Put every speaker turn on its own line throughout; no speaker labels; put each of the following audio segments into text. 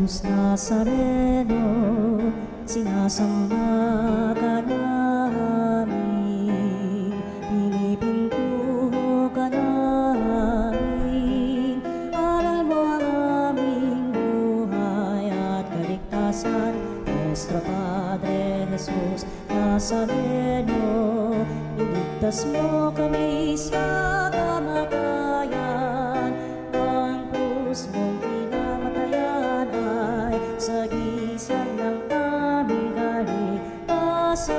Jesus Nazareno, sinasamba ka namin, pinipintuho ka namin, aral mo ang aming buhay at kaligtasan. Nuestro Padre Jesus Nazareno, iligtas mo kami sa kamatayan, ang krus mong pinamatayan ay sagisag ng aming kaligtasan.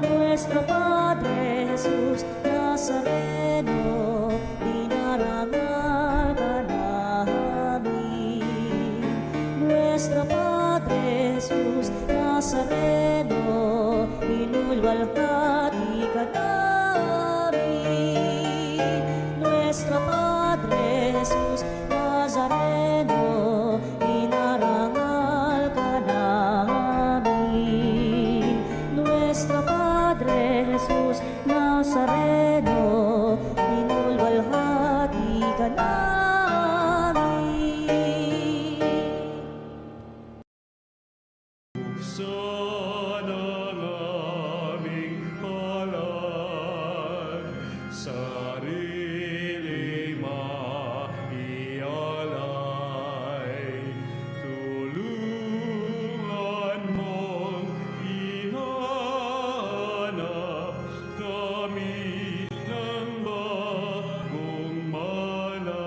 Nuestro Padre Jesus Nazareno, dinarangal ka namin. Nuestro Padre Jesus Nazareno, inulwalhati ka namin. Nuestro Padre Jesus Nazareno, inarangal ka namin. Nuestro Padre Jesus Nazareno, inulwalhati ka namin.
Buksan ang aming palad, sarili maialay. Tulungan mong ihanap kami ng bagong malay.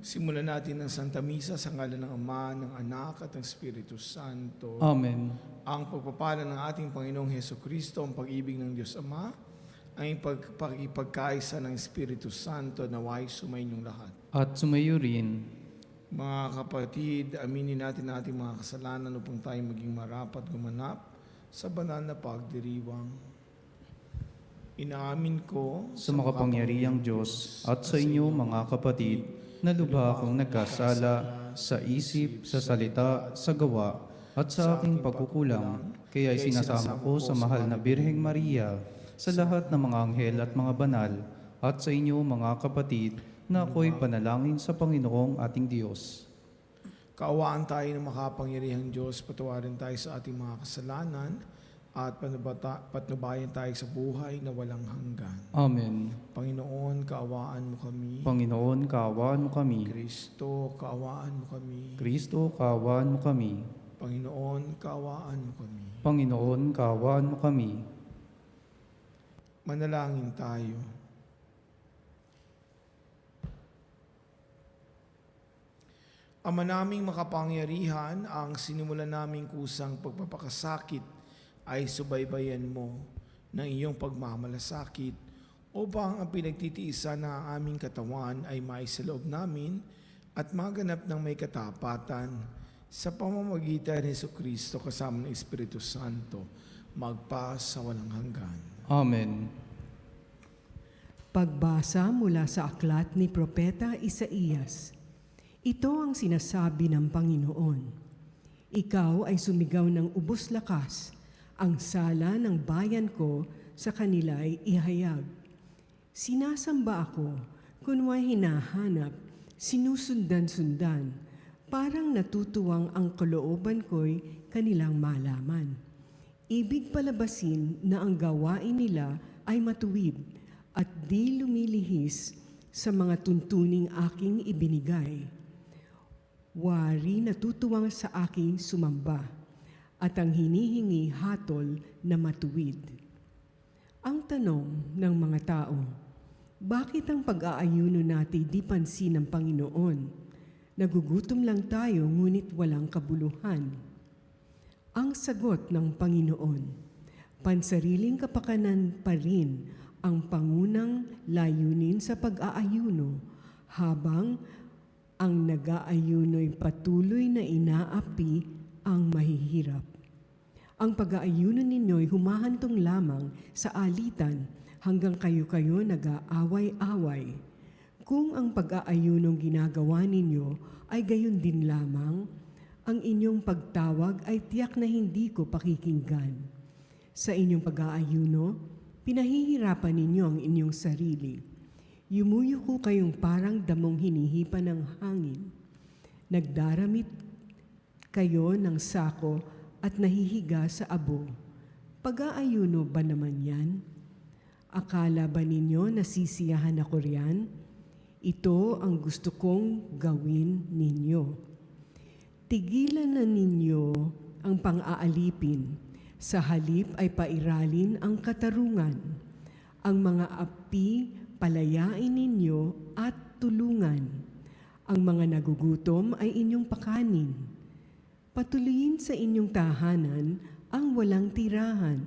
Simulan natin ang Santa Misa sa ngalan ng Ama, ng Anak at ng Espiritu Santo.
Amen.
Ang pagpapala ng ating Panginoong Hesukristo, ang pag-ibig ng Diyos Ama, ang pagkikaisa ng Espiritu Santo, naway sumainyong lahat.
At sumayo rin.
Mga kapatid, aminin natin ating mga kasalanan upang tayo maging marapat gumanap sa banal na pagdiriwang. Inaamin ko
Sa makapangyarihang Diyos at sa inyo mga kapatid, na lubha akong nagkasala sa isip, sa salita, sa gawa, at sa aking pagkukulang. Kaya isinasama ko sa mahal na Birheng Maria, sa lahat ng mga anghel at mga banal, at sa inyo mga kapatid, na ako'y panalangin sa Panginoong ating Diyos.
Kaawaan tayo ng makapangyarihang Diyos, patawarin tayo sa ating mga kasalanan, at patnubayan tayo sa buhay na walang hanggan.
Amen.
Panginoon, kaawaan mo kami.
Panginoon, kaawaan mo kami.
Kristo, kaawaan mo kami.
Kristo, kaawaan mo kami.
Panginoon, kaawaan mo kami.
Panginoon, kaawaan mo kami.
Manalangin tayo. Ama naming makapangyarihan, ang sinimulan naming kusang pagpapakasakit ay subaybayan mo ng iyong pagmamalasakit upang ang pinagtitiisan ng aming katawan ay maisaloob namin at maganap ng may katapatan sa pamamagitan ni Jesucristo kasama ng Espiritu Santo magpa sa walang hanggan.
Amen.
Pagbasa mula sa aklat ni Propeta Isaías. Ito ang sinasabi ng Panginoon. Ikaw ay sumigaw ng ubos lakas, ang sala ng bayan ko sa kanila'y ihayag. Sinasamba ako, kunway hinahanap, sinusundan-sundan, parang natutuwang ang kalooban ko'y kanilang malaman. Ibig palabasin na ang gawain nila ay matuwid at di lumilihis sa mga tuntuning aking ibinigay. Wari natutuwang sa aking sumamba, at ang hinihingi hatol na matuwid. Ang tanong ng mga tao, bakit ang pag-aayuno natin di pansin ng Panginoon? Nagugutom lang tayo ngunit walang kabuluhan. Ang sagot ng Panginoon, pansariling kapakanan pa rin ang pangunang layunin sa pag-aayuno, habang ang nag-aayuno'y patuloy na inaapi ang mahihirap. Ang pag-aayuno ninyo'y humahantong lamang sa alitan hanggang kayo-kayo nag-aaway-away. Kung ang pag-aayunong ginagawa ninyo ay gayon din lamang, ang inyong pagtawag ay tiyak na hindi ko pakikinggan. Sa inyong pag-aayuno, pinahihirapan ninyo ang inyong sarili. Yumuyuko kayong parang damong hinihipa ng hangin. Nagdaramit kayo ng sako at nahihiga sa abo. Pag-aayuno ba naman yan? Akala ba ninyo nasisiyahan ako riyan? Ito ang gusto kong gawin ninyo. Tigilan na ninyo ang pang-aalipin. Sa halip ay pairalin ang katarungan. Ang mga api palayain ninyo at tulungan. Ang mga nagugutom ay inyong pakanin. Patuloyin sa inyong tahanan ang walang tirahan.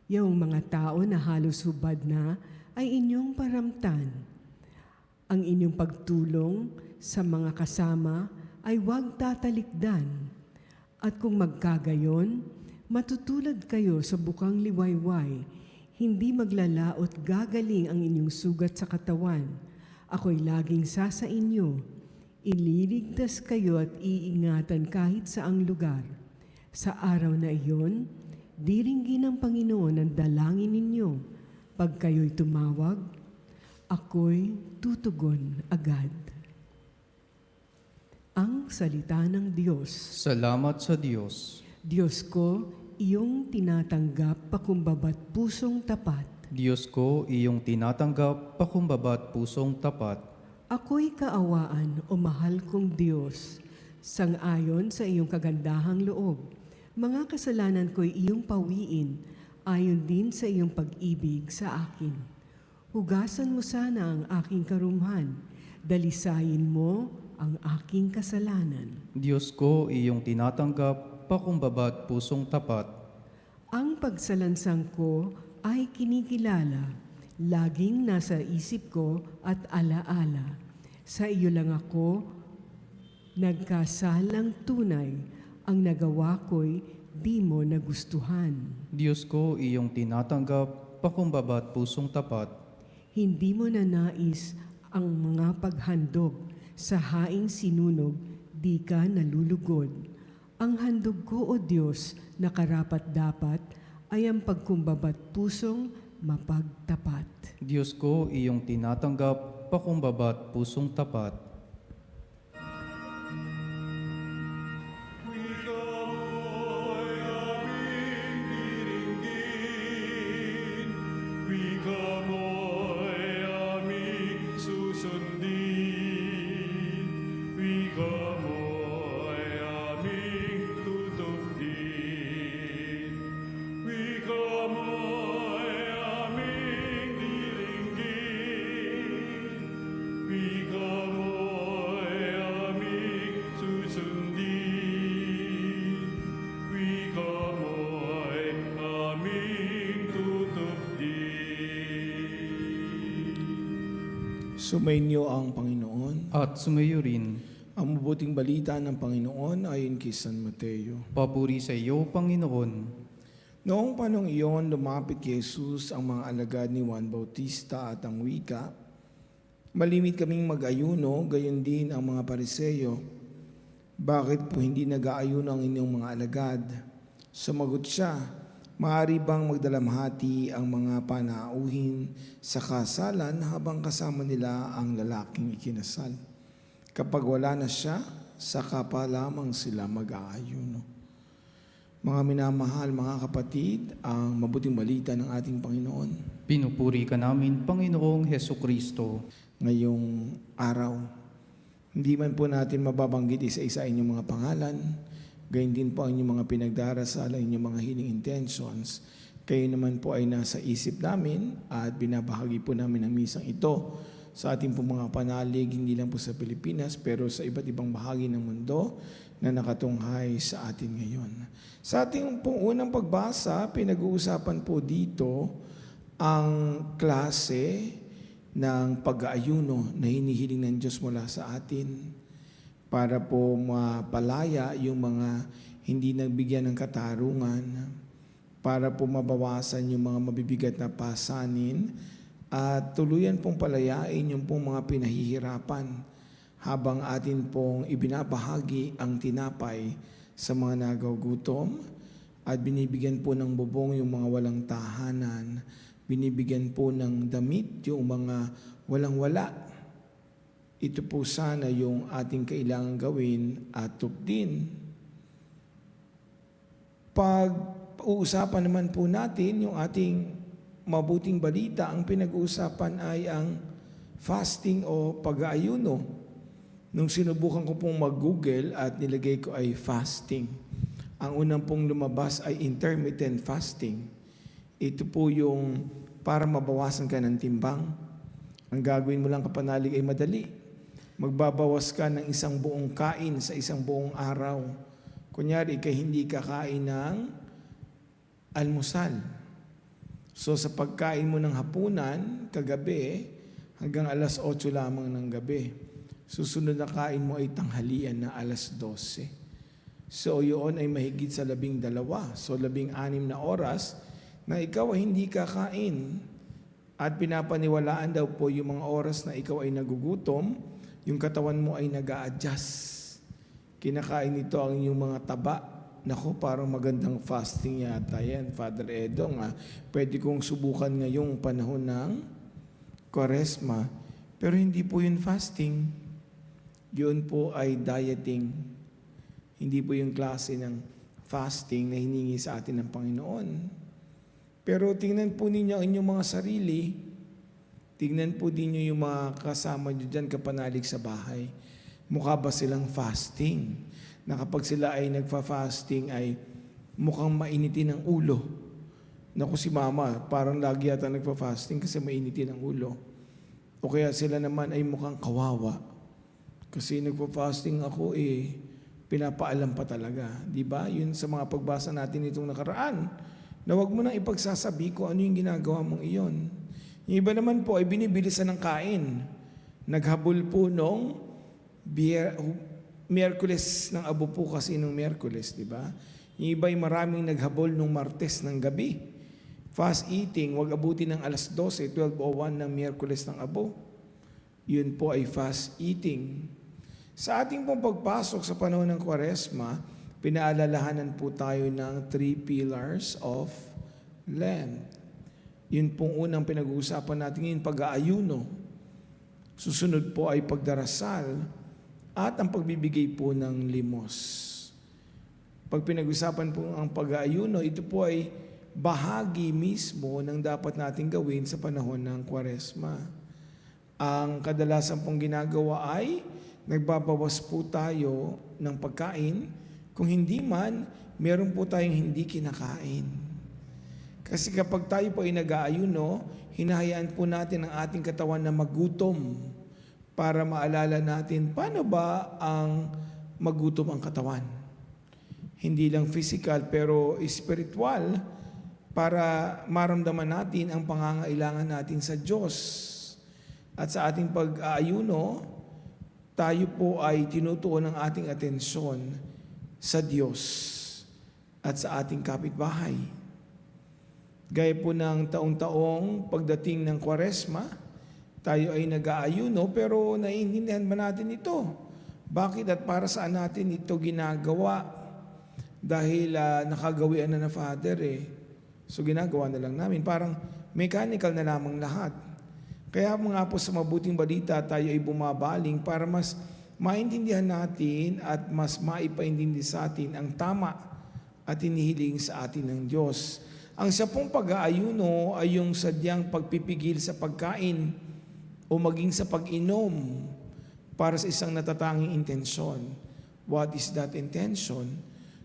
Yung mga tao na halos hubad na ay inyong paramtan. Ang inyong pagtulong sa mga kasama ay huwag tatalikdan. At kung magkagayon, matutulad kayo sa bukang liwayway, hindi maglalaot gagaling ang inyong sugat sa katawan. Ako'y laging sa inyo. Ililigtas kayo at iingatan kahit saang lugar. Sa araw na iyon, diringgin ng Panginoon ang dalangin ninyo. Pag kayo'y tumawag, ako'y tutugon agad. Ang salita ng Diyos.
Salamat sa Diyos.
Diyos ko, iyong tinatanggap pakumbabat pusong tapat.
Diyos ko, iyong tinatanggap pakumbabat pusong tapat.
Ako'y kaawaan o mahal kong Diyos, sangayon sa iyong kagandahang loob. Mga kasalanan ko'y iyong pawiin, ayon din sa iyong pag-ibig sa akin. Hugasan mo sana ang aking karumhan, dalisayin mo ang aking kasalanan.
Diyos ko, iyong tinatanggap pakumbabat pusong tapat.
Ang pagsalansang ko ay kinikilala, laging nasa isip ko at alaala. Sa iyo lang ako nagkasalang tunay, ang nagawa ko'y di mo nagustuhan.
Diyos ko, iyong tinatanggap pakumbabat pusong tapat.
Hindi mo na nais ang mga paghandog, sa haing sinunog, di ka nalulugod. Ang handog ko, O Diyos, na karapat-dapat ay ang pagkumbabat pusong mapagtapat.
Diyos ko, iyong tinatanggap pakumbabat pusong tapat.
Wika mo'y aming susundin, wika mo'y aming tutupdin, wika mo'y aming diringgin, wika mo'y aming susundin, wika mo'y aming tutupdin.
Sumainyo ang Panginoon.
At sumayo rin,
Ang mabuting balita ng Panginoon ayon kay San Mateo.
papuri sa iyo, Panginoon.
Noong panong iyon, lumapit kay Jesus ang mga alagad ni Juan Bautista at ang wika, "Malimit kaming mag-ayuno, gayon din ang mga Pariseyo. Bakit po hindi nag-aayuno ang inyong mga alagad?" Sumagot siya, "Maaari bang magdalamhati ang mga panauhin sa kasalan habang kasama nila ang lalaking ikinasal? Kapag wala na siya, saka pa lamang sila mag-aayuno." Mga minamahal, mga kapatid, ang mabuting balita ng ating Panginoon
Pinupuri ka namin, Panginoong Heso Kristo.
ngayong araw. Hindi man po natin mababanggit isa-isa inyong mga pangalan, gayon din po ang inyong mga pinagdarasal, ang inyong mga healing intentions. Kayo naman po ay nasa isip namin at binabahagi po namin ang misang ito sa ating po mga panalig, hindi lang po sa Pilipinas, pero sa iba't ibang bahagi ng mundo na nakatunghay sa atin ngayon. Sa ating pong unang pagbasa, pinag-uusapan po dito ang klase ng pag-aayuno na hinihiling ng Diyos mula sa atin para po mapalaya yung mga hindi nagbigyan ng katarungan, para po mabawasan yung mga mabibigat na pasanin at tuluyan pong palayain yung pong mga pinahihirapan habang atin pong ibinabahagi ang tinapay sa mga nagagutom at binibigyan po ng bubong yung mga walang tahanan, binibigyan po ng damit yung mga walang-wala. Ito po sana yung ating kailangan gawin at tupdin. Pag-uusapan naman po natin yung ating mabuting balita, ang pinag-uusapan ay ang fasting o pag-aayuno. Nung sinubukan ko pong mag-google at nilagay ko ay fasting, ang unang pong lumabas ay intermittent fasting. Ito po yung para mabawasan ka ng timbang. Ang gagawin mo lang kapanalig ay madali. Magbabawas ka ng isang buong kain sa isang buong araw. Kunyari, hindi kakain ng almusal. So sa pagkain mo ng hapunan, kagabi, hanggang alas 8 lamang ng gabi. Susunod na kain mo ay tanghalian na alas 12. So yun ay mahigit sa 12. So 16 na oras na ikaw ay hindi kakain. At pinapaniwalaan daw po yung mga oras na ikaw ay nagugutom, yung katawan mo ay nag-a-adjust. Kinakain nito ang inyong mga taba. Naku, parang magandang fasting yata yan, Father Edong. Pwede kong subukan ngayong panahon ng Kwaresma. Pero hindi po yun fasting. Yun po ay dieting. Hindi po yung klase ng fasting na hiningi sa atin ng Panginoon. Pero tingnan po ninyo ang inyong mga sarili. Tingnan po ninyo yung mga kasama nyo dyan kapanalig sa bahay. Mukha ba silang fasting? Na kapag sila ay nagfa-fasting ay mukhang mainitin ang ulo. Naku, si mama, parang lagi yata nagfa-fasting kasi mainitin ang ulo. O kaya sila naman ay mukhang kawawa. Kasi nagfa-fasting ako pinapaalam pa talaga. Diba? Yun sa mga pagbasa natin itong nakaraan. Na wag mo nang ipagsasabi ko ano yung ginagawa mong iyon. Yung iba naman po ay binibilisan ng kain. Naghabol po nung Miyerkules ng abo po kasi nung Miyerkules, di ba? Yung iba ay maraming naghabol nung Martes ng gabi. Fast eating, wag abutin ng alas 12, 12:01 ng Miyerkules ng abo. Yun po ay fast eating. Sa ating pong pagpasok sa panahon ng Kwaresma, pinaalalahanan po tayo ng 3 pillars of Lent. Yun pong unang pinag-uusapan natin ngayon, pag-aayuno. Susunod po ay pagdarasal at ang pagbibigay po ng limos. Pag pinag-usapan po ang pag-aayuno, ito po ay bahagi mismo ng dapat nating gawin sa panahon ng Kwaresma. Ang kadalasan pong ginagawa ay nagbabawas po tayo ng pagkain. Kung hindi man, meron po tayong hindi kinakain. Kasi kapag tayo po ay nag-aayuno, hinahayaan po natin ang ating katawan na magutom para maalala natin paano ba ang magutom ang katawan. Hindi lang physical pero spiritual para maramdaman natin ang pangangailangan natin sa Diyos. At sa ating pag-aayuno, tayo po ay tinutuon ang ating atensyon sa Diyos at sa ating kapitbahay. Gaya po ng taong-taong pagdating ng Kwaresma, tayo ay nag-aayuno pero naiintindihan ba natin ito? Bakit at para saan natin ito ginagawa? Dahil nakagawian na na Father So ginagawa na lang namin. Parang mechanical na lamang lahat. Kaya mga po sa mabuting balita tayo ay bumabaling para mas maintindihan natin at mas maipaintindi sa atin ang tama at hinihiling sa atin ng Diyos. Ang siya pong pag-aayuno ay yung sadyang pagpipigil sa pagkain o maging sa pag-inom para sa isang natatanging intensyon. What is that intention?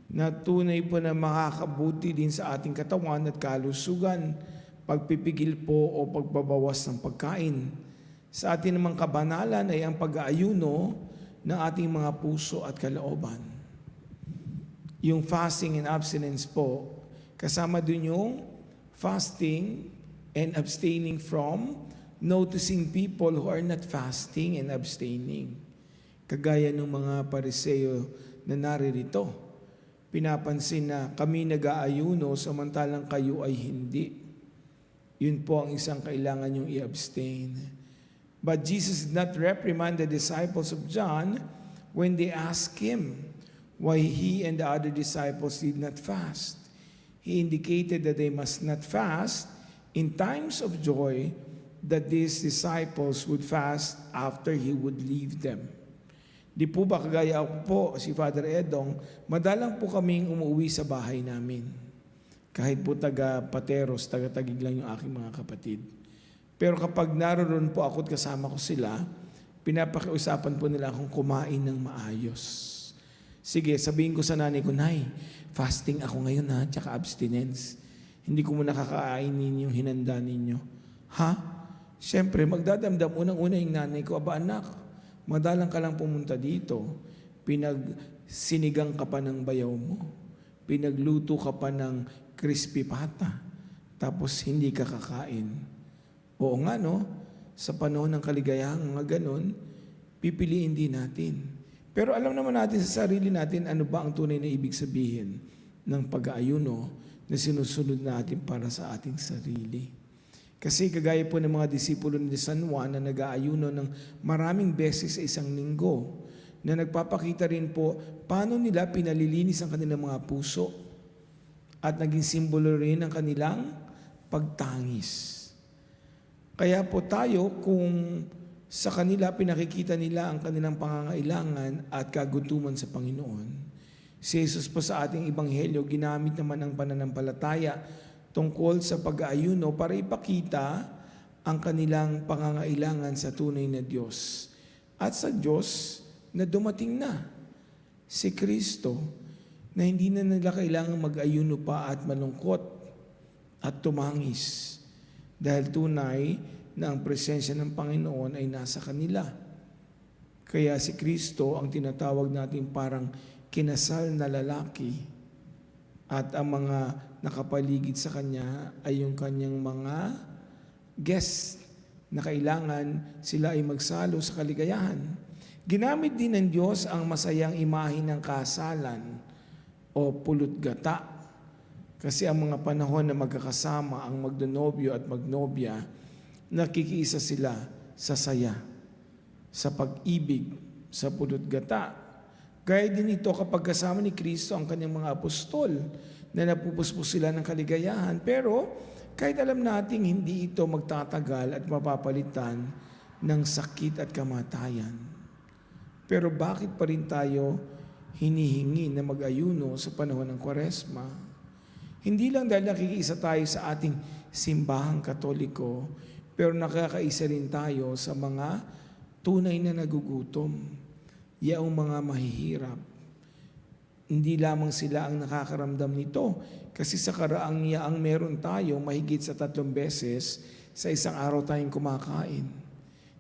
Na tunay po na makakabuti din sa ating katawan at kalusugan, pagpipigil po o pagbabawas ng pagkain. Sa ating namang kabanalan ay ang pag-aayuno ng ating mga puso at kalooban. Yung fasting and abstinence po, kasama dun yung fasting and abstaining from noticing people who are not fasting and abstaining. Kagaya ng mga Pariseo na naririto. Pinapansin na kami nag-aayuno samantalang kayo ay hindi. Yun po ang isang kailangan yung i-abstain. But Jesus did not reprimand the disciples of John when they asked him why he and the other disciples did not fast. He indicated that they must not fast in times of joy that these disciples would fast after He would leave them. Di po ba kagaya ako po, si Father Edong, madalang po kaming umuwi sa bahay namin. Kahit po taga-Pateros, taga-Tagig lang yung aking mga kapatid. Pero kapag naroon po ako at kasama ko sila, pinapakiusapan po nila akong kumain ng maayos. Sige, sabihin ko sa nanay ko, Nay, fasting ako ngayon ha, tsaka abstinence. Hindi ko muna kakainin yung hinanda ninyo. Ha? Siyempre, magdadamdam unang-una yung nanay ko, aba anak, madalang ka lang pumunta dito, sinigang ka pa ng bayaw mo, pinagluto ka pa ng crispy pata, tapos hindi ka kakain. Oo nga no, sa panahon ng kaligayahan mga ganon, pipiliin din natin. Pero alam naman natin sa sarili natin ano ba ang tunay na ibig sabihin ng pag-aayuno na sinusunod natin para sa ating sarili. Kasi kagaya po ng mga disipulo ni San Juan na nag-aayuno ng maraming beses sa isang linggo, na nagpapakita rin po paano nila pinalilinis ang kanilang mga puso at naging simbolo rin ng kanilang pagtangis. Kaya po tayo, kung sa kanila pinakikita nila ang kanilang pangangailangan at kagutuman sa Panginoon, si Jesus po sa ating Ebanghelyo ginamit naman ang pananampalataya tungkol sa pag-aayuno para ipakita ang kanilang pangangailangan sa tunay na Diyos. At sa Diyos na dumating na, si Kristo, na hindi na nila kailangan mag-ayuno pa at malungkot at tumangis dahil tunay na ang presensya ng Panginoon ay nasa kanila. Kaya si Kristo ang tinatawag natin parang kinasal na lalaki at ang mga nakapaligid sa Kanya ay yung Kanyang mga guests na kailangan sila ay magsalo sa kaligayahan. Ginamit din ng Diyos ang masayang imahe ng kasalan o pulot gata. Kasi ang mga panahon na magkakasama ang magdonobyo at magnobya, nakikiisa sila sa saya, sa pag-ibig, sa pulot gata. Gaya din ito kapag kasama ni Kristo ang kanyang mga apostol na napupuspos sila ng kaligayahan. Pero kahit alam nating hindi ito magtatagal at mapapalitan ng sakit at kamatayan. Pero bakit pa rin tayo hinihingi na mag-ayuno sa panahon ng Kwaresma? Hindi lang dahil nakikiisa tayo sa ating simbahang Katoliko, pero nakakaisa rin tayo sa mga tunay na nagugutom, yaong mga mahihirap. Hindi lamang sila ang nakakaramdam nito, kasi sa karaang yaang meron tayo mahigit sa 3 beses sa isang araw tayong kumakain.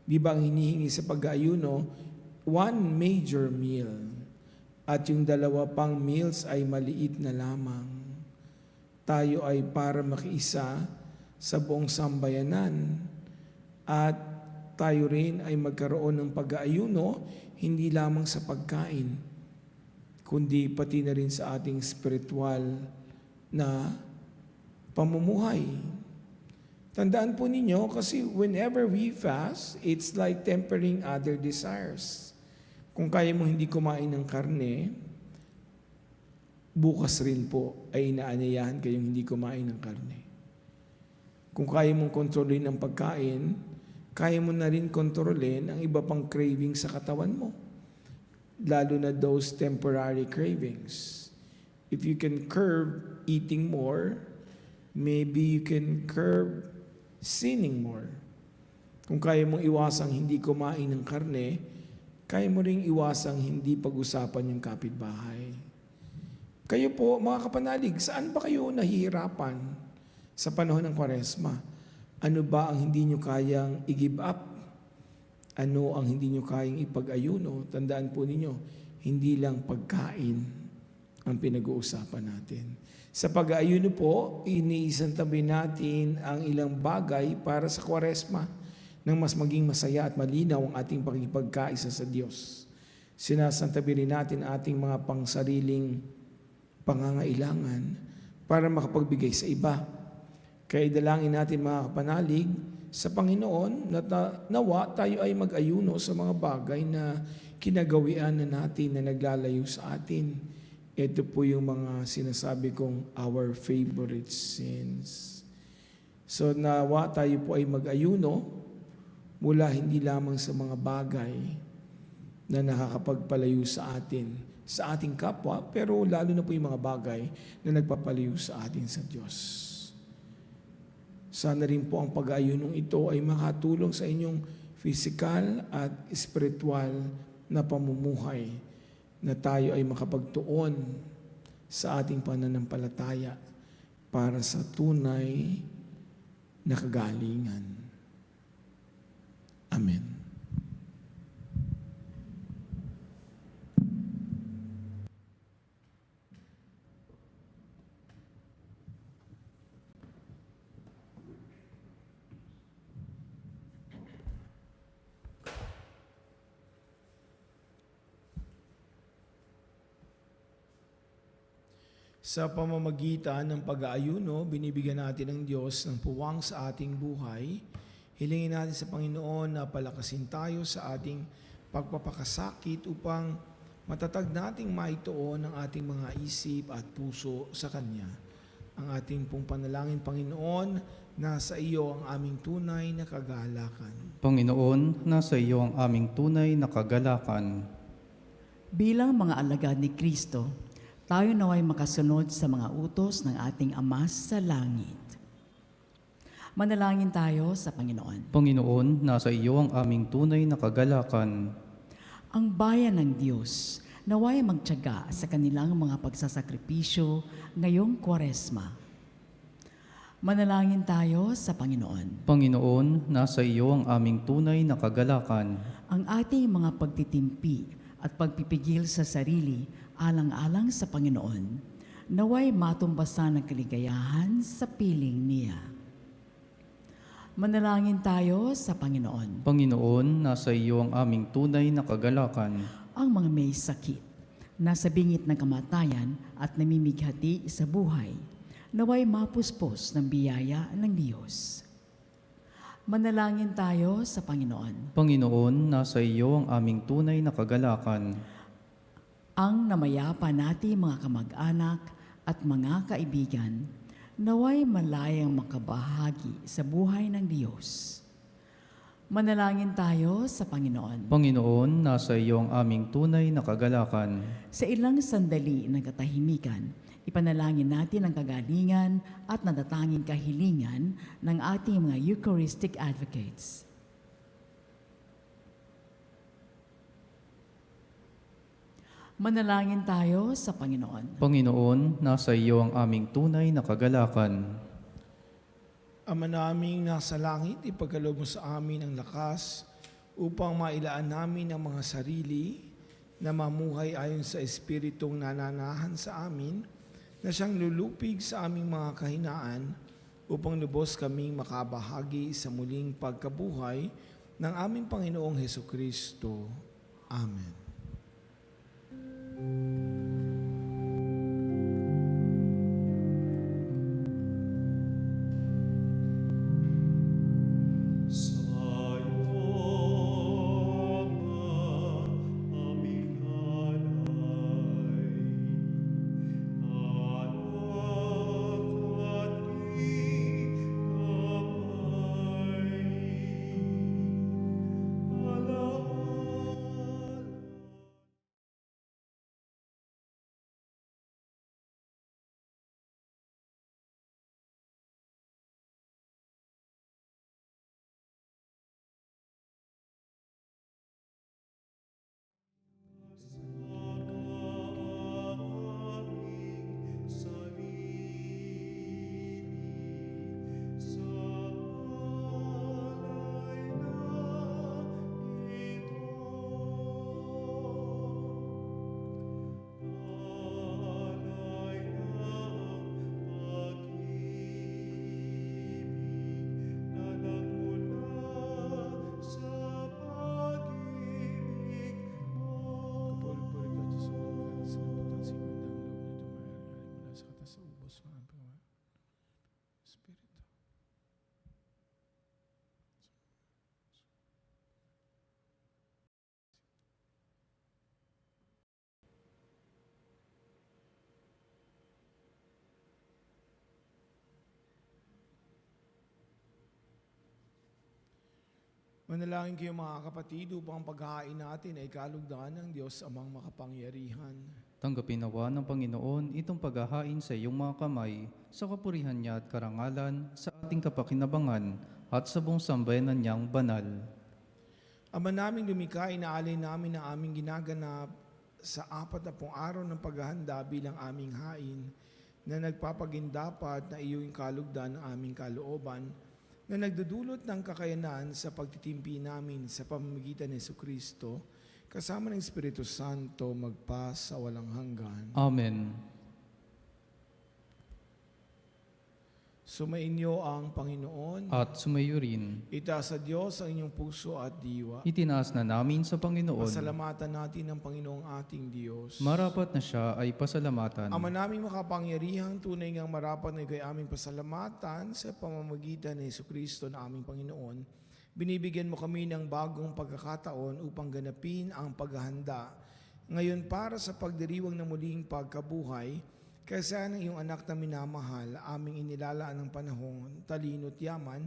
Di ba ang hinihingi sa pag-aayuno, 1 major meal, at yung 2 pang meals ay maliit na lamang. Tayo ay para makiisa sa buong sambayanan at tayo rin ay magkaroon ng pag-aayuno hindi lamang sa pagkain kundi pati na rin sa ating spiritual na pamumuhay. Tandaan po ninyo kasi whenever we fast, it's like tempering other desires. Kung kaya mo hindi kumain ng karne, bukas rin po ay inaanyayahan kayong hindi kumain ng karne. Kung kaya mong kontrolin ang pagkain, kaya mo na rin kontrolin ang iba pang craving sa katawan mo. Lalo na those temporary cravings. If you can curb eating more, maybe you can curb sinning more. Kung kaya mong iwasang hindi kumain ng karne, kaya mo ring iwasang hindi pag-usapan yung kapitbahay. Kayo po, mga kapanalig, saan ba kayo nahihirapan sa panahon ng Kwaresma? Ano ba ang hindi nyo kayang i-give up? Ano ang hindi nyo kayang ipag-ayuno? Tandaan po ninyo, hindi lang pagkain ang pinag-uusapan natin. Sa pag-ayuno po, iniisantabi natin ang ilang bagay para sa Kwaresma nang mas maging masaya at malinaw ang ating pakikipagkaisa sa Diyos. Sinasantabi rin natin ating mga pangsariling pangangailangan para makapagbigay sa iba. Kaya idalangin natin mga kapanalig sa Panginoon na nawa tayo ay mag-ayuno sa mga bagay na kinagawian na natin na naglalayo sa atin. Ito po yung mga sinasabi kong our favorite sins. So nawa tayo po ay mag-ayuno mula hindi lamang sa mga bagay na nakakapagpalayo sa atin, sa ating kapwa, pero lalo na po yung mga bagay na nagpapalayo sa atin sa Diyos. Sana rin po ang pag-ayunong ito ay makatulong sa inyong physical at spiritual na pamumuhay, na tayo ay makapagtuon sa ating pananampalataya para sa tunay na kagalingan. Amen. Sa pamamagitan ng pag-aayuno, binibigyan natin ng Diyos ng puwang sa ating buhay. Hilingin natin sa Panginoon na palakasin tayo sa ating pagpapakasakit upang matatag nating maituon ang ating mga isip at puso sa Kanya. Ang ating pong panalangin, Panginoon, nasa iyo ang aming tunay na kagalakan.
Panginoon, nasa iyo ang aming tunay na kagalakan.
Bilang mga alagad ni Kristo, tayo naway makasunod sa mga utos ng ating Ama sa langit. Manalangin tayo sa Panginoon.
Panginoon, nasa iyo ang aming tunay na kagalakan.
Ang bayan ng Diyos naway magtiyaga sa kanilang mga pagsasakripisyo ngayong Kwaresma. Manalangin tayo sa Panginoon.
Panginoon, nasa iyo ang aming tunay na kagalakan.
Ang ating mga pagtitimpi at pagpipigil sa sarili alang-alang sa Panginoon, naway matumbasan ng kaligayahan sa piling niya. Manalangin tayo sa Panginoon.
Panginoon, nasa iyo ang aming tunay na kagalakan.
Ang mga may sakit, nasa bingit ng kamatayan at namimighati sa buhay, naway mapuspos ng biyaya ng Diyos. Manalangin tayo sa Panginoon.
Panginoon, nasa iyo ang aming tunay na kagalakan.
Ang namayapa nating mga kamag-anak at mga kaibigan, naway malayang makabahagi sa buhay ng Diyos. Manalangin tayo sa Panginoon.
Panginoon, nasa iyo ang aming tunay na kagalakan.
Sa ilang sandali ng katahimikan, ipanalangin natin ang kagalingan at natatanging kahilingan ng ating mga Eucharistic advocates. Manalangin tayo sa Panginoon.
Panginoon, nasa iyo ang aming tunay na kagalakan.
Ama naming nasa langit, ipagkaloob mo sa amin ang lakas upang mailaan namin ang mga sarili na mamuhay ayon sa Espiritong nananahan sa amin, na siyang lulupig sa aming mga kahinaan upang lubos kaming makabahagi sa muling pagkabuhay ng aming Panginoong Hesukristo. Amen. Manalangin kayo mga kapatid upang ang paghahain natin ay kalugdan ng Diyos amang makapangyarihan.
Tanggapin nawa ng Panginoon itong paghahain sa iyong mga kamay sa kapurihan niya at karangalan sa ating kapakinabangan at sa buong sambayanan niyang banal.
Ama naming lumikha, inaalay namin ang aming ginaganap sa 40 araw ng paghahanda bilang aming hain na nagpapagindapat na iyong kalugdan ng aming kalooban na nagdudulot ng kakayanan sa pagtitimpi namin sa pamamagitan ni Jesucristo kasama ng Espiritu Santo magpa sa walang hanggan.
Amen.
Sumainyo ang Panginoon.
At sumayo rin,
Itaas sa Diyos ang inyong puso at diwa.
itinaas na namin sa Panginoon.
Pasalamatan natin ang Panginoong ating Diyos.
Marapat na siya ay pasalamatan.
Ama naming makapangyarihang tunay ngang marapat na ikay aming pasalamatan sa pamamagitan ni Jesucristo na aming Panginoon. Binibigyan mo kami ng bagong pagkakataon upang ganapin ang paghahanda. Ngayon para sa pagdiriwang ng muling pagkabuhay, kaysa ng iyong anak na minamahal, aming inilalaan ng panahon, talino at yaman,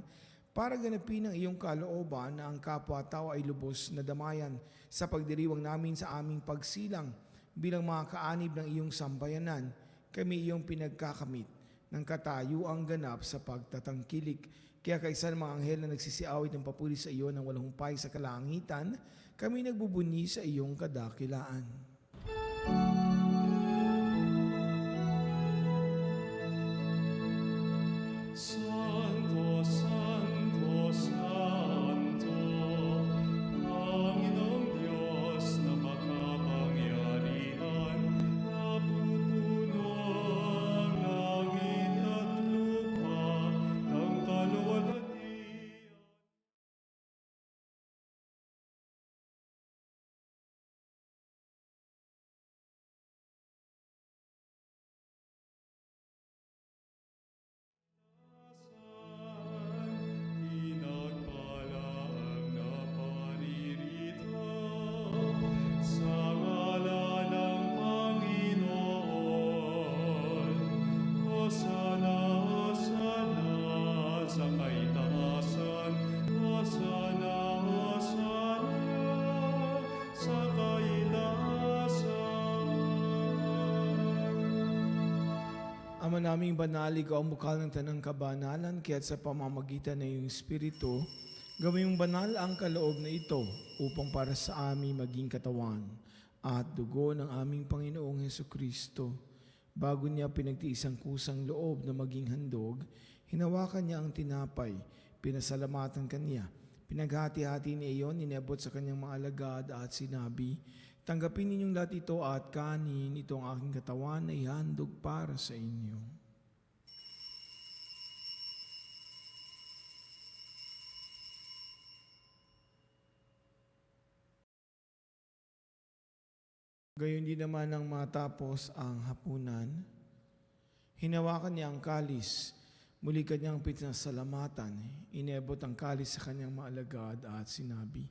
para ganapin ang iyong kalooban na ang kapwa-tao ay lubos na damayan sa pagdiriwang namin sa aming pagsilang bilang mga kaanib ng iyong sambayanan, kami iyong pinagkakamit ng katayuang ganap sa pagtatangkilik. Kaya kaysa ng mga anghel na nagsisiawit ng papuri sa iyo ng walang humpay sa kalangitan, kami nagbubunyi sa iyong kadakilaan.
Santo, Santo, Santo, Panginoong Diyos na makapangyarihan, napupuno ang langit at lupa ng kaluwalhatian. Pinagpalaang naparirito sa ngalan ng Panginoon. Hosana, Hosana sa kaitaasan. Hosana, Hosana sa kaitaasan.
Ama naming banal, ikaw ang bukal ng tanang kabanalan, kaya't sa pamamagitan ng iyong Espiritu, gawin mong banal ang kaloob na ito upang para sa amin maging katawan at dugo ng aming Panginoong Hesukristo. Bago niya pinagtiis ang kusang loob na maging handog, hinawakan niya ang tinapay, pinasalamatan kaniya, pinaghati-hati niya iyon, inabot sa kanyang mga alagad at sinabi, tanggapin ninyong lahat ito at kanin, ito ang aking katawan na ihandog para sa inyo. Gayon din naman nang matapos ang hapunan, hinawakan niya ang kalis, muli kanyang pinasalamatan, inebot ang kalis sa kanyang mga alagad at sinabi,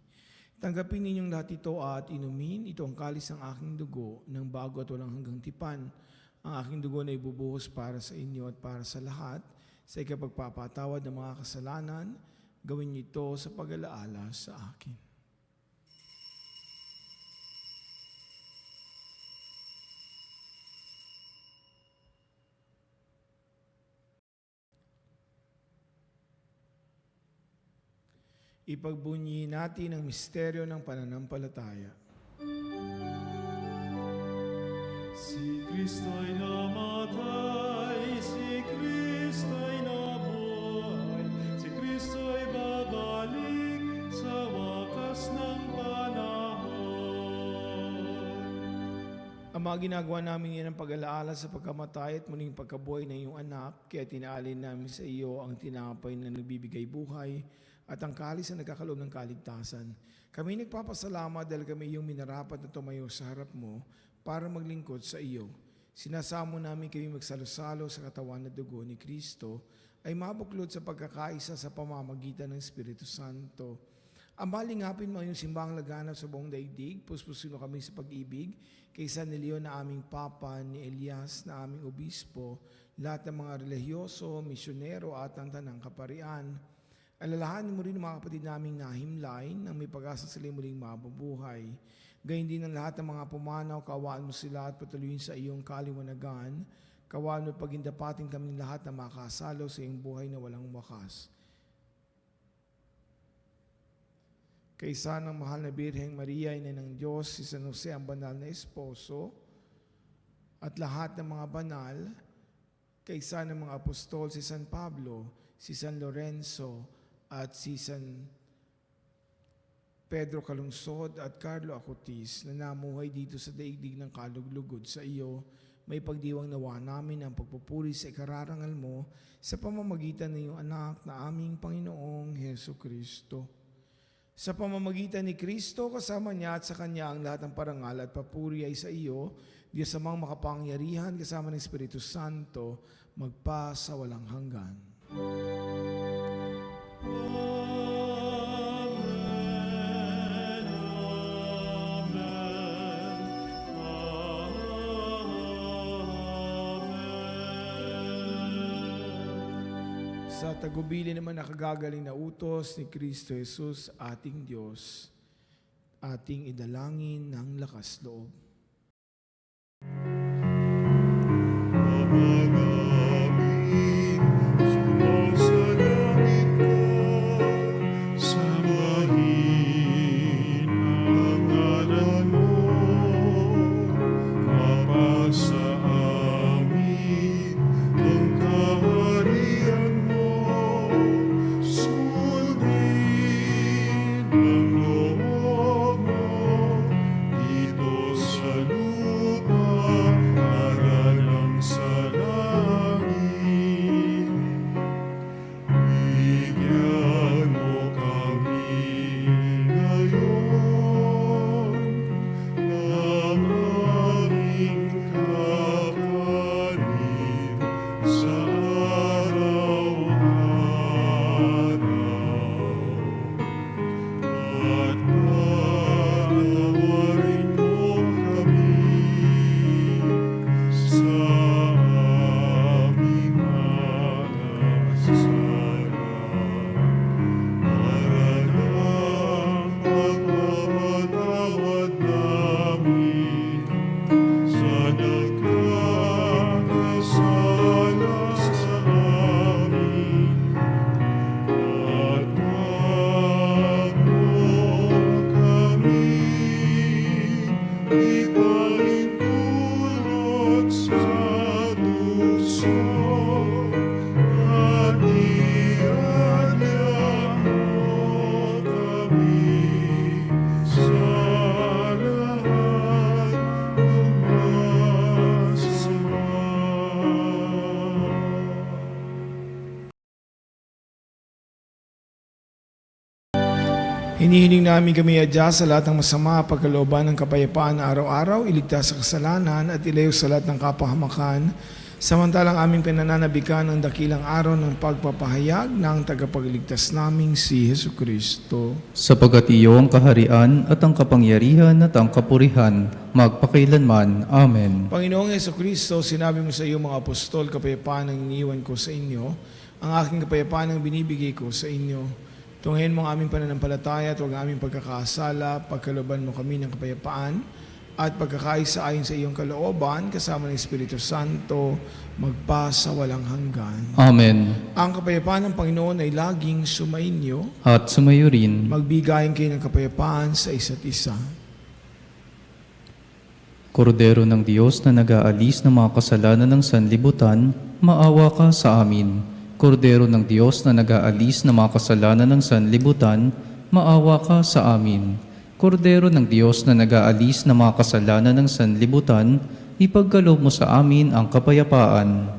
tanggapin ninyong lahat ito at inumin, ito ang kalis ng aking dugo ng bago at walang hanggang tipan. Ang aking dugo na ibubuhos para sa inyo at para sa lahat sa ikapagpapatawad ng mga kasalanan. Gawin niyo ito sa pag-alaala sa akin. Ipagbunyi natin ang misteryo ng pananampalataya.
Si Kristo'y namatay, si Kristo'y nabuhay, si Kristo'y babalik sa wakas ng panahon.
Ang mga ginagawa namin yan ang pag-alaala sa pagkamatay at muling pagkabuhay ng iyong anak, kaya tinaalin namin sa iyo ang tinapay na nagbibigay buhay at ang kalis na nagkakaloob ng kaligtasan. Kami nagpapasalamat dahil kami iyong minarapat na tumayo sa harap mo para maglingkod sa iyo. Sinasamo namin kami magsalo-salo sa katawan na dugo ni Kristo ay mabuklod sa pagkakaisa sa pamamagitan ng Espiritu Santo. Ambalingapin mo yung simbang laganap sa buong daigdig, puspusin mo kami sa pag-ibig, kay San Leon na aming Papa, ni Elias na aming Obispo, lahat ng mga relihiyoso, misyonero at ang tanang kaparian, Alalahanin mo rin ang mga kapatid naming nahimlay nang may pag-asa sila muling mabubuhay. Gayun din ang lahat ng mga pumanaw, kaawaan mo sila at patuloyin sa iyong kaliwanagan. Kaawaan mo pagindapating kaming lahat na makasalo sa iyong buhay na walang wakas. Kaysa ng mahal na Birheng Maria, ina ng Diyos, si San Jose ang banal na esposo, at lahat ng mga banal, kaysa ng mga apostol, si San Pablo, si San Lorenzo, at si San Pedro Calungsod at Carlo Acutis na namuhay dito sa daigdig ng kaluglugod sa iyo, may pagdiwang nawa namin ang pagpupuri sa ikararangal mo sa pamamagitan ng iyong anak na aming Panginoong Heso Kristo. Sa pamamagitan ni Kristo, kasama niya at sa Kanya ang lahat ng parangal at papuri ay sa iyo, Diyos amang makapangyarihan, kasama ng Espiritu Santo, magpa sa walang hanggan. Sa tagubili naman nakagagaling na utos ni Kristo Jesus, ating Diyos, ating idalangin ng lakas loob.
Mamagamin, sumasalangit ka, sambahin ang ngalan mo, mapasa amin ang kaharian mo, sundin ang loob mo, dito sa lupa, para lang sa langit. Bigyan mo kami ngayon ng aming kakanin sa araw-araw. At patawarin mo kami sa aming mga kasala, para ng pagpapatawad namin sa nagkakasala sa amin. At wag mo kami ipahintulot sa tukso, at iadya mo kami sa lahat ng masama.
Hinihiling namin kami adya sa lahat ng masama, pagkalooban ng kapayapaan na araw-araw, iligtas sa kasalanan at ilayo sa lahat ng kapahamakan, samantalang aming pinananabikan ang dakilang araw ng pagpapahayag ng tagapagligtas naming si Hesu Kristo.
Sapagat iyo ang kaharian at ang kapangyarihan at ang kapurihan, magpakailanman. Amen.
Panginoong Hesu Kristo, sinabi mo sa iyo mga apostol, kapayapaan ang iniwan ko sa inyo, ang aking kapayapaan ang binibigay ko sa inyo. Tunghayin mo ang aming pananampalataya at huwag ang aming pagkakasala, pagkalooban mo kami ng kapayapaan at pagkakaisa ayon sa iyong kalooban, kasama ng Espiritu Santo, magpa sa walang hanggan.
Amen.
Ang kapayapaan ng Panginoon ay laging sumainyo,
At sumayo rin.
magbigayin kayo ng kapayapaan sa isa't isa.
Kordero ng Diyos na nag-aalis ng mga kasalanan ng sanlibutan, maawa ka sa amin. Kordero ng Diyos na nag-aalis ng mga kasalanan ng sanlibutan, maawa ka sa amin. Kordero ng Diyos na nag-aalis ng mga kasalanan ng sanlibutan, ipagkaloob mo sa amin ang kapayapaan.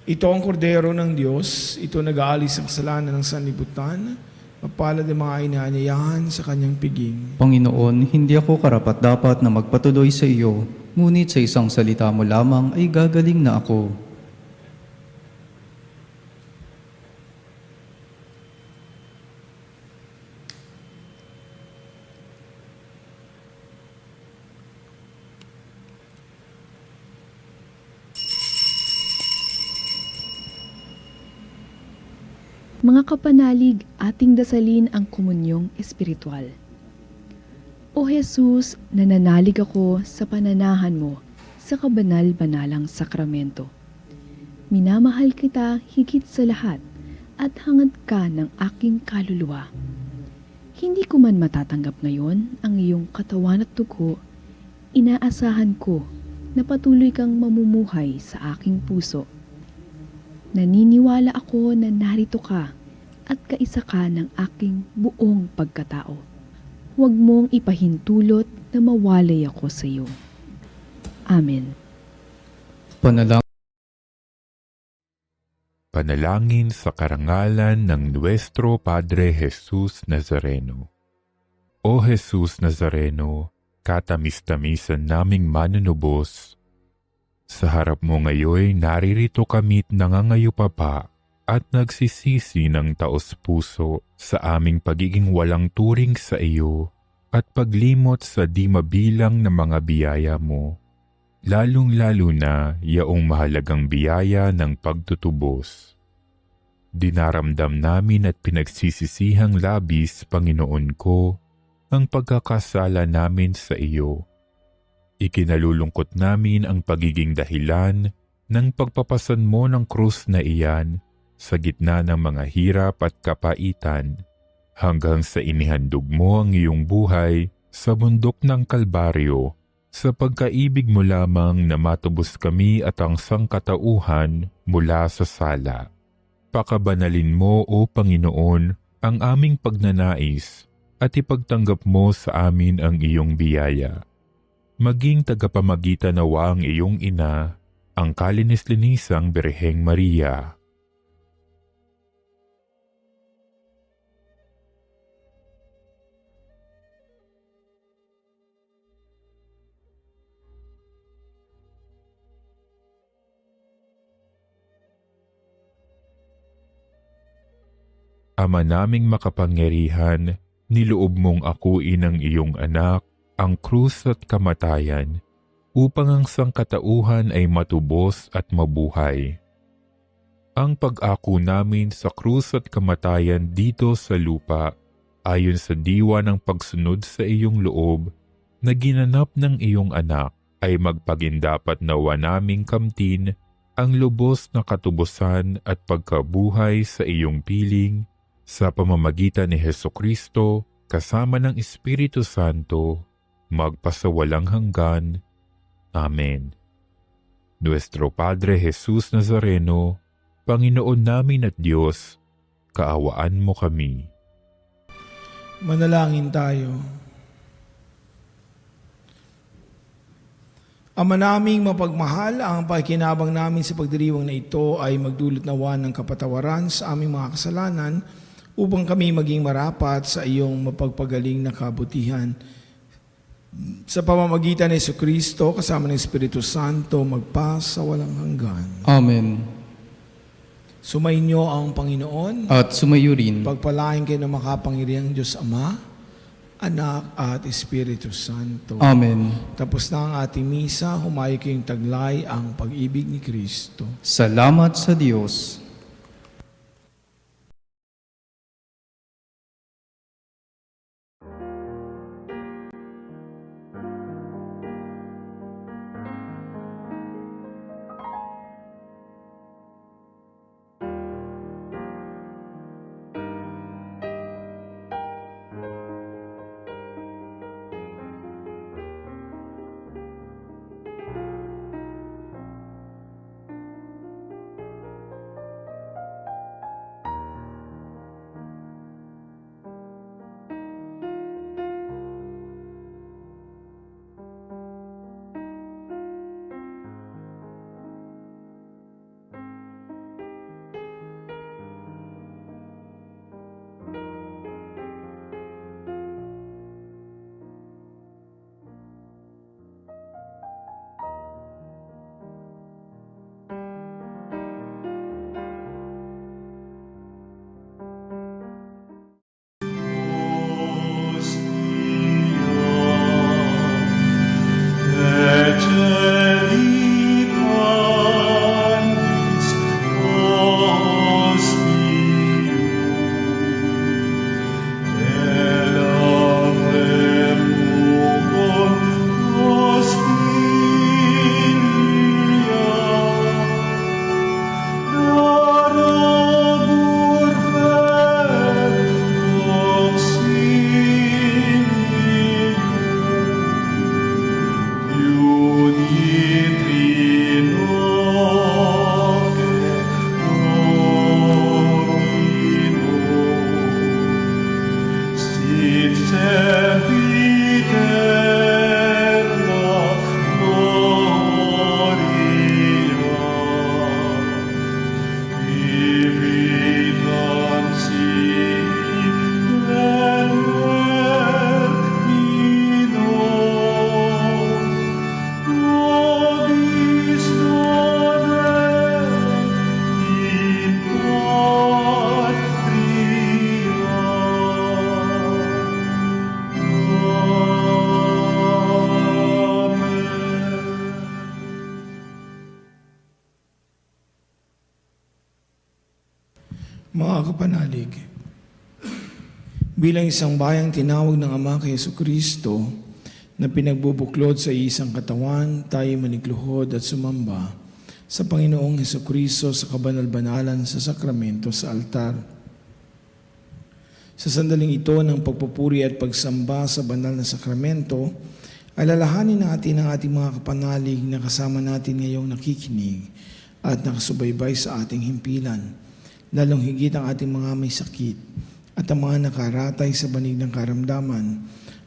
Ito ang kordero ng Diyos, ito nag-aalis ang kasalanan ng sanlibutan, mapalad ang mga inaanyayahan sa kanyang piging.
Panginoon, hindi ako karapat-dapat na magpatuloy sa iyo, ngunit sa isang salita mo lamang ay gagaling na ako.
Mga kapanalig, ating dasalin ang komunyong espiritual. O Jesus, nananalig ako sa pananahan mo sa kabanal-banalang sakramento. Minamahal kita higit sa lahat at hangad ka ng aking kaluluwa. Hindi ko man matatanggap ngayon ang iyong katawan at dugo, inaasahan ko na patuloy kang mamumuhay sa aking puso. Naniniwala ako na narito ka at kaisa ka ng aking buong pagkatao. Huwag mong ipahintulot na mawalay ako sa iyo. Amen.
Panalangin sa karangalan ng Nuestro Padre Jesus Nazareno. O Jesus Nazareno, katamis-tamisan naming manunubos, sa harap mo ngayon naririto kami't nangangayupapa at nagsisisi ng taos-puso sa aming pagiging walang turing sa iyo at paglimot sa di mabilang na mga biyaya mo, lalong-lalo na yaong mahalagang biyaya ng pagtutubos. Dinaramdam namin at pinagsisisihang labis, Panginoon ko, ang pagkakasala namin sa iyo. Ikinalulungkot namin ang pagiging dahilan ng pagpapasan mo ng krus na iyan sa gitna ng mga hirap at kapaitan, hanggang sa inihandog mo ang iyong buhay sa bundok ng Kalbaryo, sa pagkaibig mo lamang na matubos kami at ang sangkatauhan mula sa sala. Pakabanalin mo, O Panginoon, ang aming pagnanais at ipagtanggap mo sa amin ang iyong biyaya. Maging tagapamagitan nawa ang iyong ina, ang kalinis-linisang Birheng Maria. Ama naming makapangyarihan, niloob mong akuin ang iyong anak, ang krus at kamatayan, upang ang sangkatauhan ay matubos at mabuhay. Ang pag-ako namin sa krus at kamatayan dito sa lupa, ayon sa diwa ng pagsunod sa iyong loob, na ginanap ng iyong anak, ay magpagindapat nawa naming kamtin ang lubos na katubusan at pagkabuhay sa iyong piling, sa pamamagitan ni Hesukristo, kasama ng Espiritu Santo, magpasawalang hanggan. Amen. Nuestro Padre Jesus Nazareno, Panginoon namin at Diyos, kaawaan mo kami.
Manalangin tayo. Ama naming mapagmahal, ang pakikinabang namin sa pagdiriwang na ito ay magdulot nawa ng kapatawaran sa aming mga kasalanan upang kami maging marapat sa iyong mapagpagaling na kabutihan. Sa pamamagitan ni Jesucristo, kasama ng Espiritu Santo, magpa sa walang hanggan.
Amen.
Sumainyo ang Panginoon.
At sumayo rin.
Pagpalain kayo ng makapangyarihang Diyos Ama, Anak at Espiritu Santo.
Amen.
Tapos na ang ating misa, humayo kayong taglay ang pag-ibig ni Kristo.
Salamat sa Diyos.
Mga kapanalig, bilang isang bayang tinawag ng Ama kay Jesucristo na pinagbubuklod sa isang katawan, tayo manikluhod at sumamba sa Panginoong Jesucristo sa kabanal-banalan sa sakramento sa altar. Sa sandaling ito ng pagpupuri at pagsamba sa banal na sakramento, alalahanin natin ang ating mga kapanalig na kasama natin ngayong nakikinig at nakasubaybay sa ating himpilan, lalong higit ang ating mga may sakit at ang mga nakaratay sa banig ng karamdaman,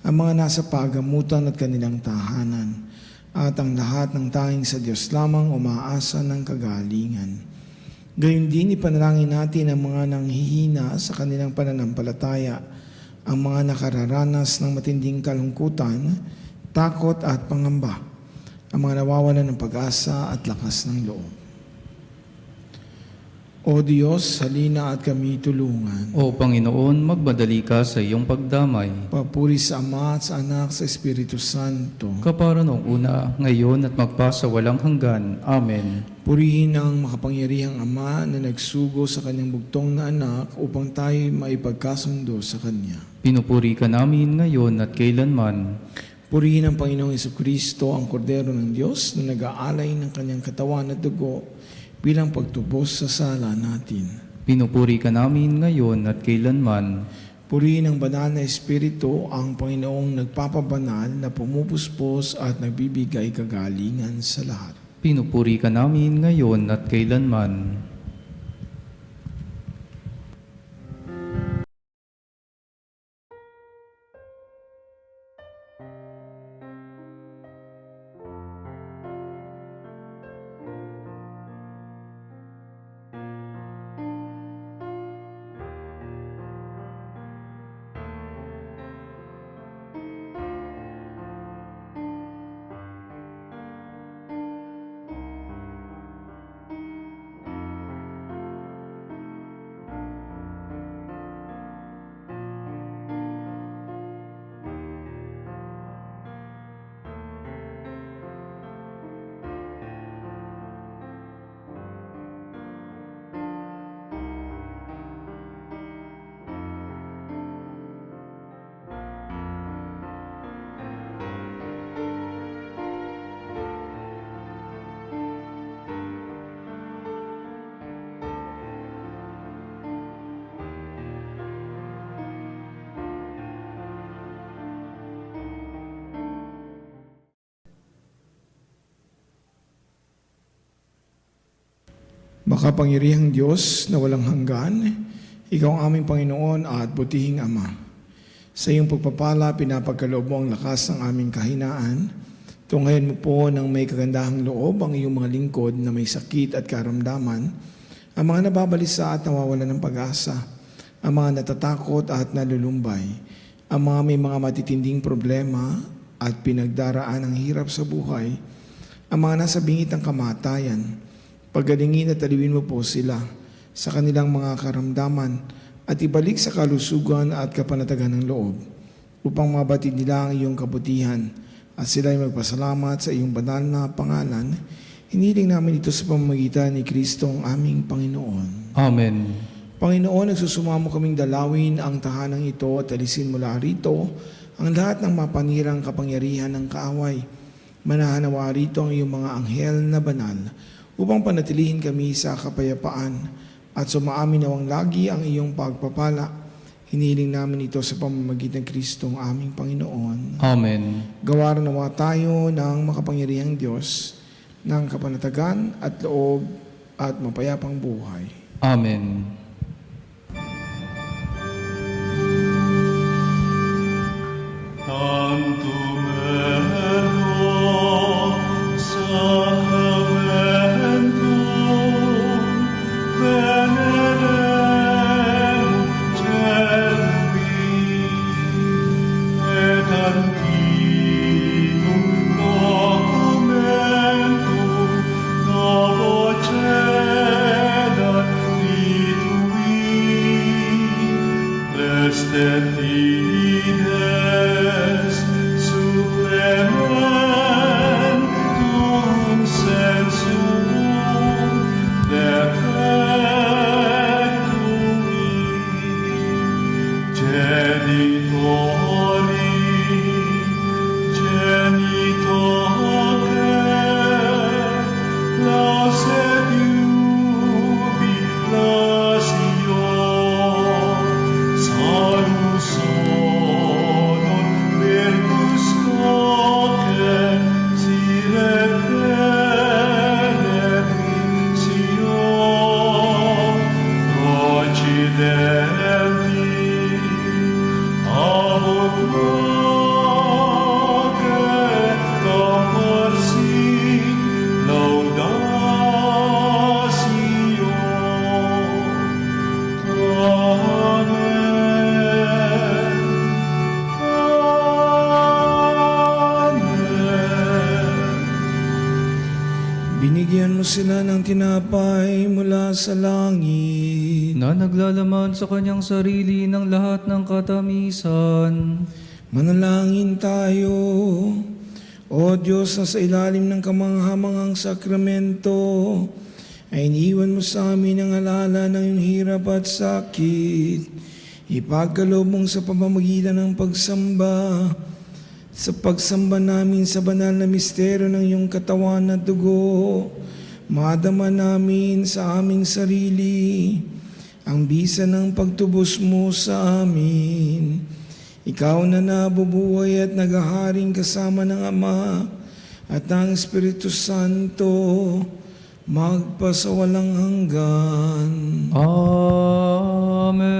ang mga nasa pagamutan at kanilang tahanan, at ang lahat ng tanging sa Diyos lamang umaasa ng kagalingan. Gayun din ipanalangin natin ang mga nanghihina sa kanilang pananampalataya, ang mga nakararanas ng matinding kalungkutan, takot at pangamba, ang mga nawawalan ng pag-asa at lakas ng loob. O Diyos, halina at kami tulungan.
O Panginoon, magmadali ka sa iyong pagdamay.
Papuri sa Ama at sa Anak sa Espiritu Santo.
Kapara noong una, ngayon at magpasawalang hanggan. Amen.
Purihin ang makapangyarihang Ama na nagsugo sa kanyang bugtong na anak upang tayo maipagkasundo sa Kanya.
Pinupuri ka namin ngayon at kailanman.
Purihin ang Panginoong Jesucristo, ang Kordero ng Diyos na nag-aalay ng kanyang katawan at dugo bilang pagtubos sa sala natin.
Pinupuri ka namin ngayon at kailanman.
Purihin ang banal na Espiritu, ang Panginoong nagpapabanal na pumupuspos at nagbibigay kagalingan sa lahat.
Pinupuri ka namin ngayon at kailanman.
Makapangyarihang Diyos na walang hanggan, Ikaw ang aming Panginoon at butihing Ama. Sa iyong pagpapala, pinapagkaloob mo ang lakas ng aming kahinaan. Tunghayan mo po ng may kagandahang loob ang iyong mga lingkod na may sakit at karamdaman, ang mga nababalisa at nawawalan ng pag-asa, ang mga natatakot at nalulumbay, ang mga may mga matitinding problema at pinagdaraan ng hirap sa buhay, ang mga nasa bingit ng kamatayan. Pagalingin at aliwin mo po sila sa kanilang mga karamdaman at ibalik sa kalusugan at kapanatagan ng loob upang mabatid nila ang iyong kabutihan at sila ay magpasalamat sa iyong banal na pangalan. Hiniling namin ito sa pamamagitan ni Kristo ang aming Panginoon.
Amen.
Panginoon, nagsusumamo kaming dalawin ang tahanang ito at alisin mula rito ang lahat ng mapanirang kapangyarihan ng kaaway. Manahanawa rito ang iyong mga anghel na banal upang panatilihin kami sa kapayapaan at sumaamin nawang lagi ang iyong pagpapala. Hiniling namin ito sa pamamagitan ng Kristo ang aming Panginoon.
Amen.
Gawaran nawa tayo ng makapangyarihang Diyos ng kapanatagan at loob at mapayapang buhay.
Amen.
Blessed Fides,
Binigyan mo sila ng tinapay mula sa langit.
Na naglalaman sa kanyang sarili ng lahat ng katamisan.
Manalangin tayo. O Diyos na sa ilalim ng kamanghamanghang sakramento, ay iniwan mo sa amin ang alala ng iyong hirap at sakit. Ipagkaloob mong sa pamamagitan ng pagsamba, sa pagsamba namin sa banal na misteryo ng iyong katawan at dugo, madama namin sa aming sarili ang bisa ng pagtubos mo sa amin. Ikaw na nabubuhay at naghaharing kasama ng Ama at ng Espiritu Santo, magpasawalang hanggan.
Amen.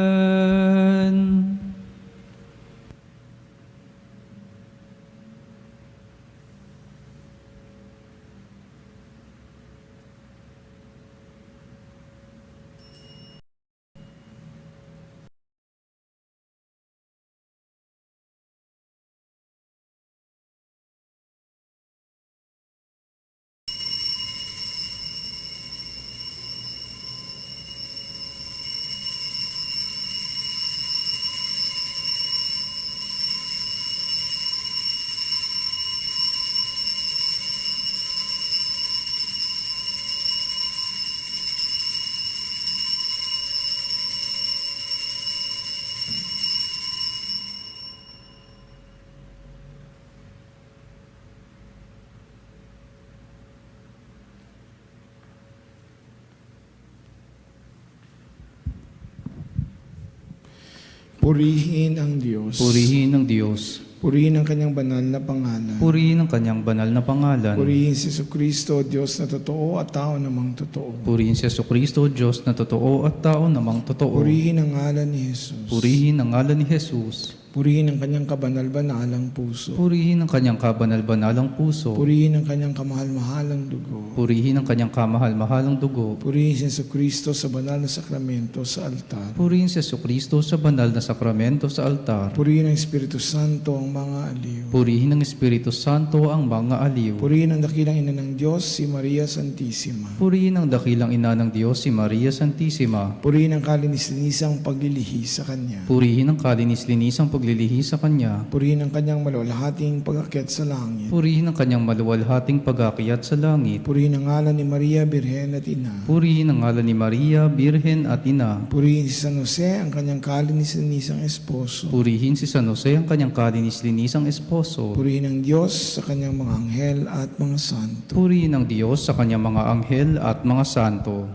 Purihin ang Diyos.
Purihin ng Diyos.
Purihin ang kanyang banal na pangalan.
Purihin ang kanyang banal na pangalan.
Purihin si Jesucristo, Diyos na totoo at tao namang totoo.
Purihin si Jesucristo, Diyos na totoo at tao namang totoo.
Purihin ang ngalan ni Jesus.
Purihin ang ngalan ni Jesus.
Purihin ang kanyang kabanal-banalang puso.
Purihin ang kanyang kabanal-banalang puso.
Purihin ang kanyang kamahal-mahalang dugo.
Purihin ang kanyang kamahal-mahalang dugo.
Purihin si Jesucristo sa banal na sakramento sa altar.
Purihin si Jesucristo sa banal na sakramento sa altar.
Purihin ang Espiritu Santo ang mga aliw.
Purihin ng Espiritu Santo ang mga aliw.
Purihin ang dakilang ina ng Diyos, si Maria Santissima.
Purihin ang dakilang ina ng Diyos, si Maria Santissima.
Purihin ang kalinis-linisang paglilihi sa Kanya.
Purihin ang kalinis-linisang paglilihi sa Kanya.
Purihin ang kanyang malwalhating pag-akyat sa langit.
Purihin ang kanyang maluwalhating pag-akyat sa langit.
Purihin ang ngalan ni Maria, Birhen at Ina.
Purihin ang ngalan ni Maria, Birhen at Ina.
Purihin si San Jose, ang kanyang kalinis-linisang esposo.
Purihin si San Jose, ang kanyang kalinis-linisang esposo.
Purihin ang Diyos sa kanyang mga anghel at mga santo.
Purihin ang Diyos sa kanyang mga anghel at mga santo.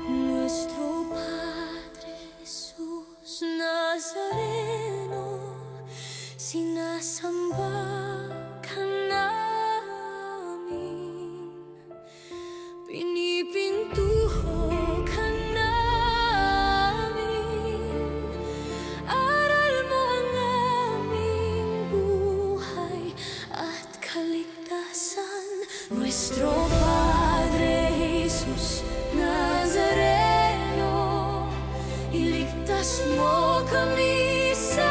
Nuestro Padre Jesús Nazareno, sinasamba ka namin, pinipintuho ka namin, aral mo ang aming buhay at kaligtasan. Nuestro Padre Jesus Nazareno, iligtas mo kami sa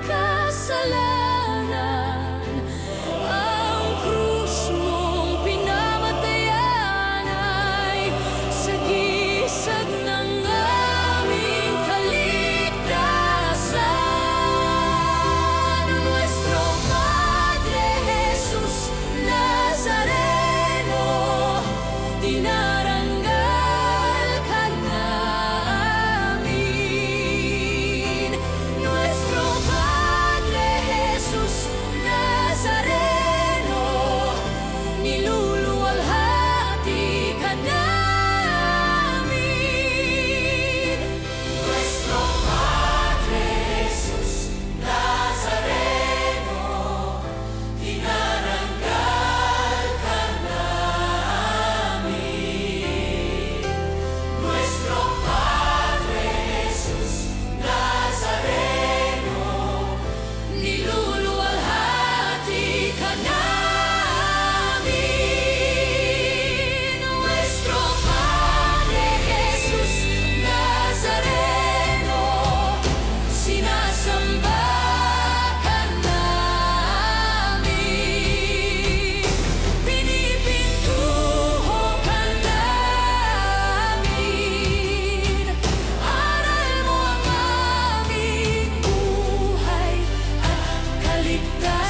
kasalanan, kaligtasan.